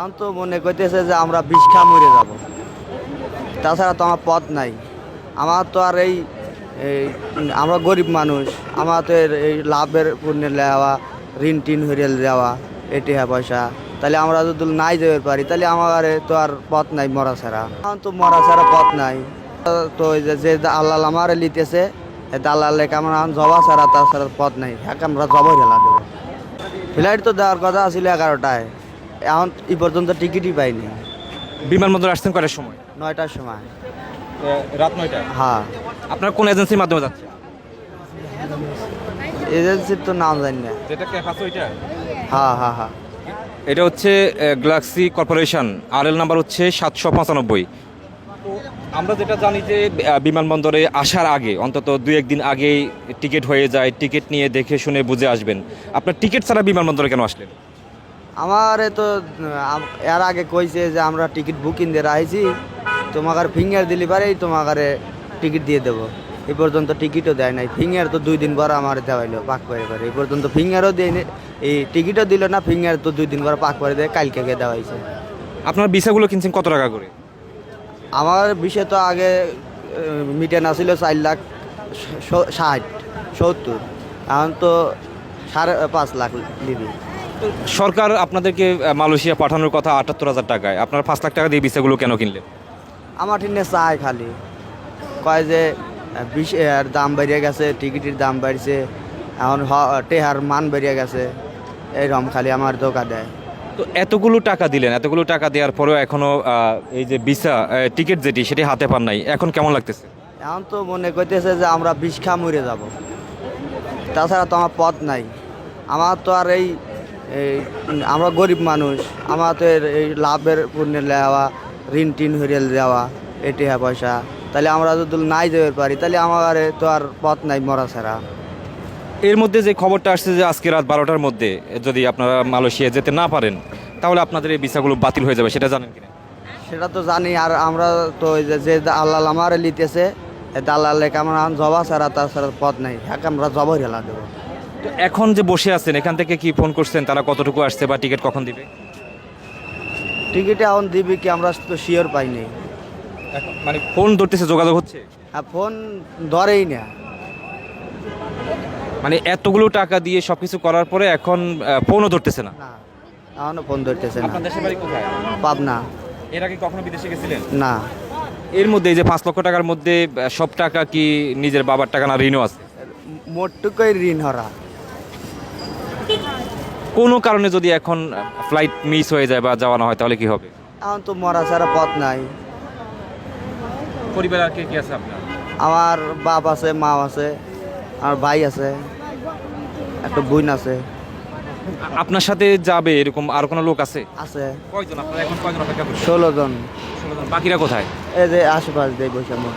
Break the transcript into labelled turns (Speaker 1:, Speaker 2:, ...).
Speaker 1: আমি তো মনে করতেছে যে আমরা বিষ খা মরে যাব, তাছাড়া তো আমার পথ নাই। আমার তো আর এই আমরা গরিব মানুষ, আমার তো এই লাভের পুণ্যে নেওয়া, ঋণ টিন হরিয়াল দেওয়া, এটিহা পয়সা, তাহলে আমরা যদি নাই যেতে পারি তাহলে আমার তো আর পথ নাই মরা ছাড়া। আমার তো মরা ছাড়া পথ নাই। তো ওই যে দালাল আমার লিতেছে, দালালে আমরা জবা ছাড়া তাছাড়া পথ নাই, হ্যাঁ আমরা জবা হেলা দেবো। ফ্লাইট তো দেওয়ার কথা ছিল 11টায়, এখন এই পর্যন্ত টিকিটই পাইনি।
Speaker 2: বিমানবন্দর আসছেন কটার সময়?
Speaker 1: 9টার সময়।
Speaker 2: রাত 9টায়।
Speaker 1: হ্যাঁ,
Speaker 2: আপনার কোন এজেন্সির মাধ্যমে যাচ্ছেন?
Speaker 1: এজেন্সির তো নাম জানি না।
Speaker 2: যেটা ক্যাফাস ওইটা?
Speaker 1: হ্যাঁ হ্যাঁ হ্যাঁ।
Speaker 2: এটা হচ্ছে গ্যালাক্সি কর্পোরেশন, আরএল নাম্বার হচ্ছে 795। তো আমরা যেটা জানি যে বিমানবন্দরে আসার আগে অন্তত 2-1 দিন আগেই টিকিট হয়ে যায়, টিকিট নিয়ে দেখে শুনে বুঝে আসবেন। আপনার টিকিট ছাড়া বিমানবন্দরে কেন আসলেন?
Speaker 1: আমার তো এর আগে কইছে যে আমরা টিকিট বুকিং দিয়ে রাখছি, তোমাকে ফিঙ্গার দিলি পারেই তোমাকে টিকিট দিয়ে দেবো। এই পর্যন্ত টিকিটও দেয় নাই। ফিঙ্গার তো 2 দিন পর আমার দেওয়াইলো পাক করে পারে, এই পর্যন্ত ফিঙ্গারও দেয়নি, এই টিকিটও দিল না। ফিঙ্গার তো 2 দিন পর পাক করে দেয়, কালকে দেওয়াইছে।
Speaker 2: আপনার ভিসাগুলো কিনছেন কত টাকা করে?
Speaker 1: আমার বিষয় তো আগে মিটেন আসছিল 4,60,70, এখন তো 5.5 লাখ দিবি।
Speaker 2: তো সরকার আপনাদেরকে মালয়েশিয়া পাঠানোর কথা 78,000 টাকায়, আপনার 5 লাখ টাকা দিয়ে ভিসাগুলো কেন কিনলেন?
Speaker 1: আমার ঠিনে চায় খালি কয় যে বিষের দাম বেরিয়ে গেছে, টিকিটের দাম বাড়ছে, এখন টেহার মান বেরিয়ে গেছে, এইরকম খালি আমার ধোকা দেয়।
Speaker 2: তো এতগুলো টাকা দিলেন, এতগুলো টাকা দেওয়ার পরেও এখনো এই যে ভিসা টিকিট যেটি সেটি হাতে পান নাই, এখন কেমন লাগতেছে?
Speaker 1: এখন তো মনে করতেছে যে আমরা বিষ খা মরে যাব, তাছাড়া তো আমার পথ নাই। আমার তো আর এই আমরা গরিব মানুষ, আমার তো এই লাভের পুণ্যে নেওয়া, ঋণ টিন হরিয়াল দেওয়া, এটিহা পয়সা, তাহলে আমরা যদি নাই যেতে পারি তাহলে আমার তো আর পথ নাই মরা ছাড়া।
Speaker 2: এর মধ্যে যে খবরটা আসছে যে আজকে রাত 12টার মধ্যে যদি আপনারা মালয়েশিয়া যেতে না পারেন তাহলে আপনাদের এই ভিসাগুলো বাতিল হয়ে যাবে, সেটা জানেন কিনা?
Speaker 1: সেটা তো জানি। আর আমরা তো ওই যে দালাল আমার লিতেছে, দালালে আমরা জবা ছাড়া তাছাড়া পথ নাই, হ্যাঁ আমরা জবা হেলা দেবো।
Speaker 2: তো এখন যে বসে আছেন এখান থেকে কি ফোন করছেন তারা কতটুকু আসছে বা টিকিট কখন দিবে?
Speaker 1: টিকিটে এখন দিবি কি আমরা তো শিওর পাইনি।
Speaker 2: এখন মানে ফোন ধরতেছে, যোগাযোগ হচ্ছে?
Speaker 1: আর ফোন ধরেই না।
Speaker 2: মানে এতগুলো টাকা দিয়ে সবকিছু করার পরে এখন ফোনও ধরতেছে না?
Speaker 1: না, এখনো ফোন ধরতেছে না।
Speaker 2: আপনার দেশের বাড়ি কোথায়?
Speaker 1: পাবনা।
Speaker 2: এর আগে কখনো বিদেশে গেছিলেন?
Speaker 1: না,
Speaker 2: এর মধ্যে এই যে 5 লক্ষ টাকার মধ্যে সব টাকা কি নিজের বাবার টাকা না ঋণও আছে?
Speaker 1: মোটটুকুই ঋণ হরা।
Speaker 2: কোনো কারণে যদি এখন ফ্লাইট মিস হয়ে যায় বা যাওয়া না হয় তাহলে কি হবে?
Speaker 1: এখন তো মরা ছাড়া পথ নাই।
Speaker 2: পরিবার আর কে কি আছে আপনার?
Speaker 1: আমার বাপ আছে, মা আছে, আমার ভাই আছে, একটা বোন আছে।
Speaker 2: আপনার সাথে যাবে এরকম আর কোনো লোক আছে?
Speaker 1: আছে
Speaker 2: কয়জন আপনারা এখন কয়জন অপেক্ষা করছেন?
Speaker 1: 16 জন।
Speaker 2: 16 জন। বাকিরা কোথায়?
Speaker 1: এই যে আশেপাশ দিয়ে বসে আমার।